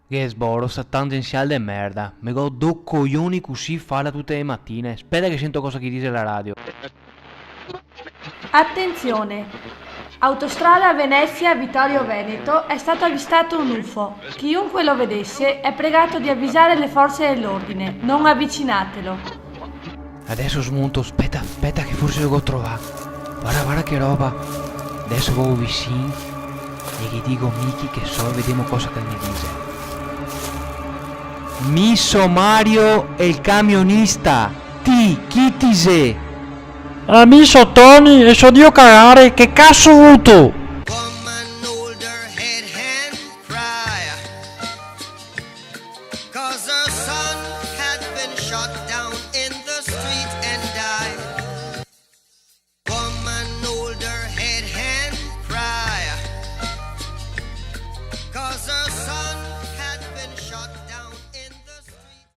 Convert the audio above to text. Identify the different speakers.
Speaker 1: Che sboro, sta tangenziale de merda. Me go do coglioni così farla tutte le mattine. Aspetta che sento cosa che dice la radio.
Speaker 2: Attenzione! Autostrada Venezia-Vittorio Veneto è stato avvistato un UFO. Chiunque lo vedesse è pregato di avvisare le forze dell'ordine. Non avvicinatelo.
Speaker 1: Adesso smonto, aspetta che forse lo devo trovare. Guarda che roba. Adesso vado vicino e gli dico a Miki che so e vediamo cosa che mi dice. Misso Mario e il camionista. Chi ti sei?
Speaker 3: Amico Tony e so Dio cagare, che cazzo ho avuto?